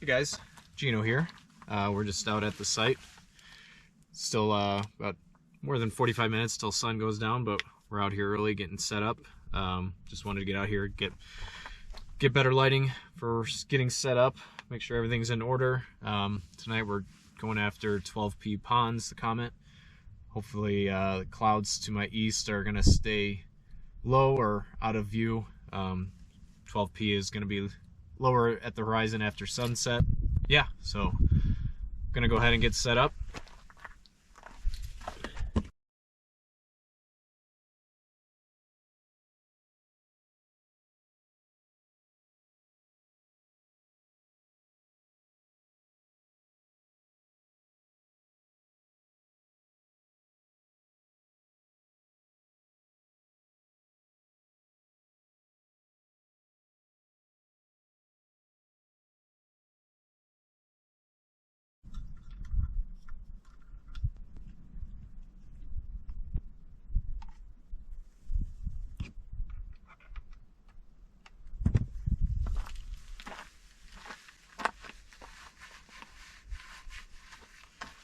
Hey guys, Gino here. We're just out at the site. Still about more than 45 minutes till sun goes down, but we're out here early getting set up. Just wanted to get out here, get better lighting for getting set up, make sure everything's in order. Tonight we're going after 12P Pons, the Comet. Hopefully the clouds to my east are going to stay low or out of view. 12P is going to be lower at the horizon after sunset. Yeah, so I'm gonna go ahead and get set up.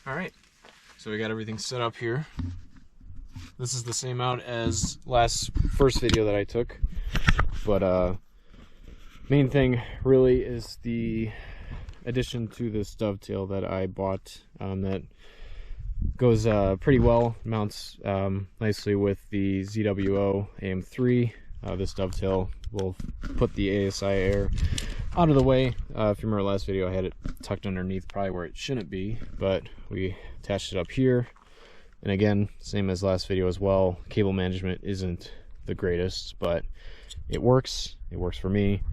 Alright, so we got everything set up here. This is the same mount as first video that I took, but main thing really is the addition to this dovetail that I bought that goes pretty well, mounts nicely with the ZWO AM3. This dovetail will put the ASI air out of the way. If you remember last video, I had it tucked underneath probably where it shouldn't be, but we attached it up here. And again, same as last video as well, cable management isn't the greatest, but it works for me.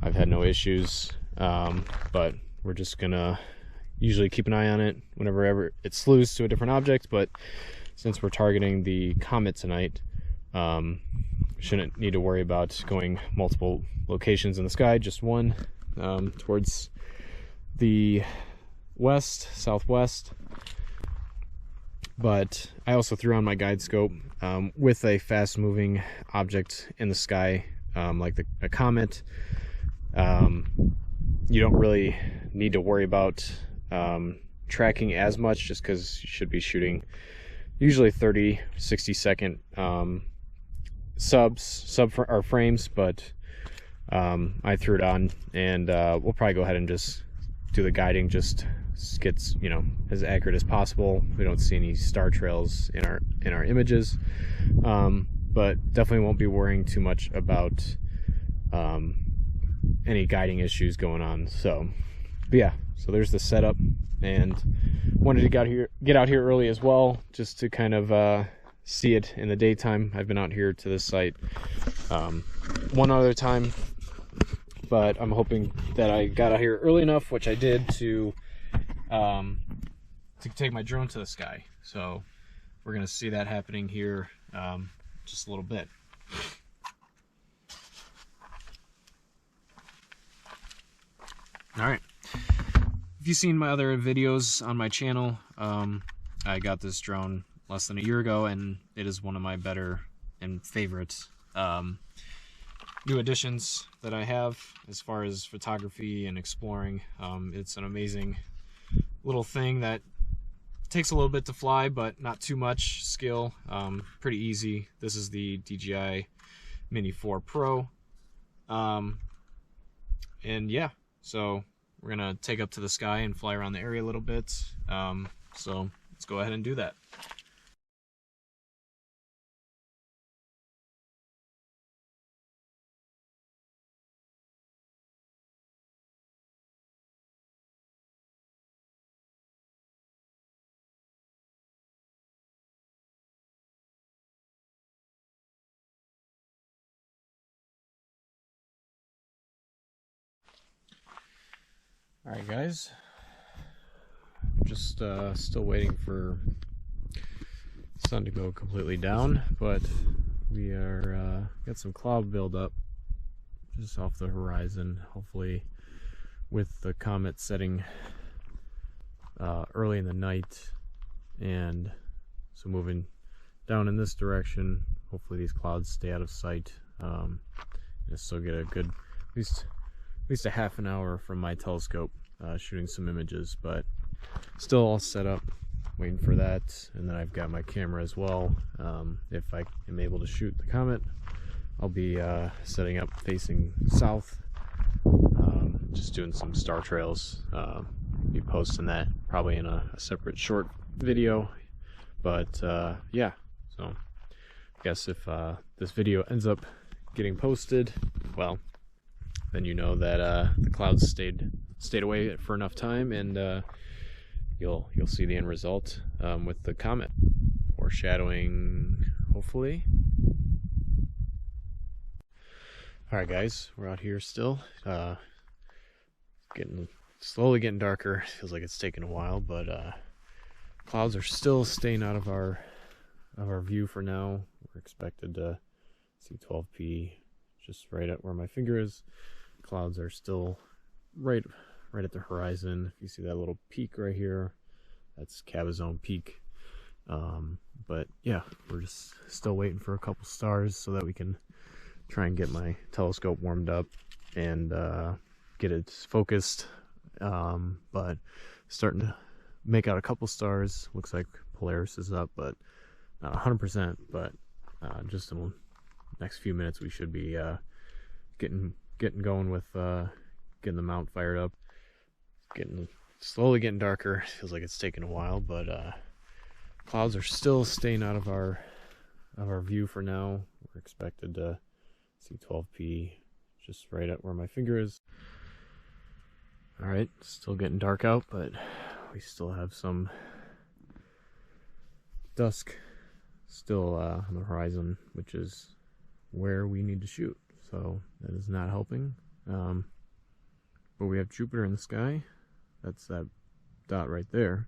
I've had no issues, but we're just gonna usually keep an eye on it whenever it slews to a different object. But since we're targeting the Comet tonight, shouldn't need to worry about going multiple locations in the sky, just one, towards the southwest. But I also threw on my guide scope with a fast moving object in the sky, like a comet. You don't really need to worry about tracking as much, just because you should be shooting usually 30-60 second frames, but I threw it on, and we'll probably go ahead and just do the guiding, just gets, you know, as accurate as possible. We don't see any star trails in our images, but definitely won't be worrying too much about any guiding issues going on. So, but yeah, so there's the setup, and wanted to get out here early as well, just to kind of see it in the daytime. I've been out here to this site one other time, but I'm hoping that I got out here early enough, which I did, to take my drone to the sky. So we're gonna see that happening here just a little bit. All right, if you've seen my other videos on my channel, I got this drone less than a year ago, and it is one of my better and favorite new additions that I have as far as photography and exploring. It's an amazing little thing that takes a little bit to fly, but not too much skill. Pretty easy. This is the DJI Mini 4 Pro. And yeah, so we're gonna take up to the sky and fly around the area a little bit. So let's go ahead and do that. Alright guys, just still waiting for the sun to go completely down, but we are got some cloud buildup just off the horizon. Hopefully with the comet setting early in the night, and so moving down in this direction, hopefully these clouds stay out of sight, and still get a good at least a half an hour from my telescope shooting some images, but still all set up, waiting for that. And then I've got my camera as well. If I am able to shoot the comet, I'll be setting up facing south, just doing some star trails. Be posting that probably in a separate short video, but yeah, so I guess if this video ends up getting posted, well, then you know that the clouds stayed away for enough time, and you'll see the end result with the comet foreshadowing, hopefully. All right, guys, we're out here still, slowly getting darker. Feels like it's taken a while, but clouds are still staying out of our view for now. We're expected to see 12p just right at where my finger is. Clouds are still right at the horizon. If you see that little peak right here, that's Cabazon Peak. But yeah, we're just still waiting for a couple stars so that we can try and get my telescope warmed up and get it focused. But starting to make out a couple stars. Looks like Polaris is up, but not 100%. But just in the next few minutes, we should be getting going with getting the mount fired up. Slowly getting darker. Feels like it's taken a while, but clouds are still staying out of our view for now. We're expected to see 12p just right at where my finger is. All right, still getting dark out, but we still have some dusk still on the horizon, which is where we need to shoot. So that is not helping. But we have Jupiter in the sky. That's that dot right there.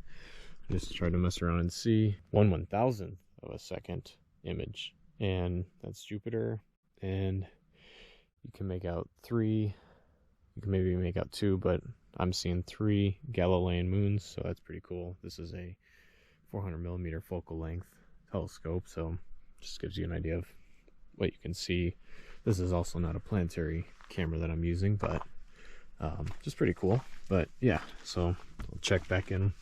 Just try to mess around and see 1/1000th of a second image, and that's Jupiter. And you can make out 3. You can maybe make out 2, but I'm seeing 3 Galilean moons, so that's pretty cool. This is a 400mm focal length telescope, so just gives you an idea of what you can see. This is also not a planetary camera that I'm using, but just pretty cool. But yeah, so I'll check back in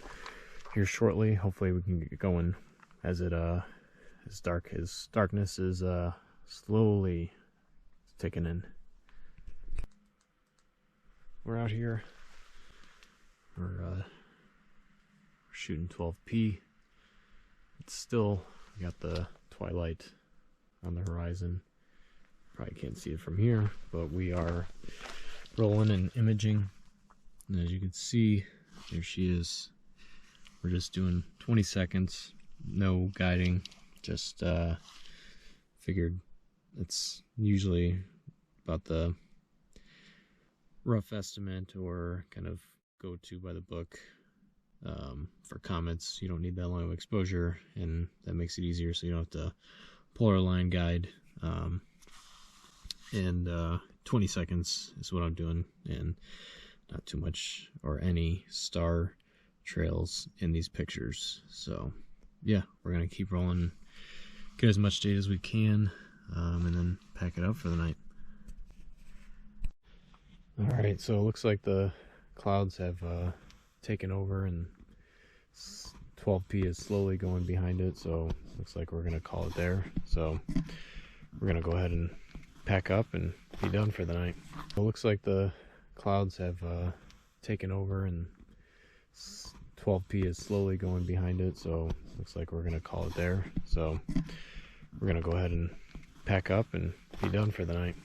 here shortly. Hopefully we can get going as darkness is slowly taking in. We're out here. We're shooting 12p. It's still got the twilight on the horizon. Probably can't see it from here, but we are rolling and imaging. And as you can see, there she is. We're just doing 20 seconds, no guiding. Just figured it's usually about the rough estimate or kind of go to by the book. For comets, you don't need that long of exposure, and that makes it easier so you don't have to polar line guide. And 20 seconds is what I'm doing, and not too much or any star trails in these pictures. So yeah, we're gonna keep rolling, get as much data as we can, and then pack it up for the night. All right, so it looks like the clouds have taken over, and 12p is slowly going behind it, so looks like we're gonna call it there. So we're gonna go ahead and pack up and be done for the night. It looks like the clouds have taken over, and 12p is slowly going behind it, so looks like we're gonna call it there. So we're gonna go ahead and pack up and be done for the night.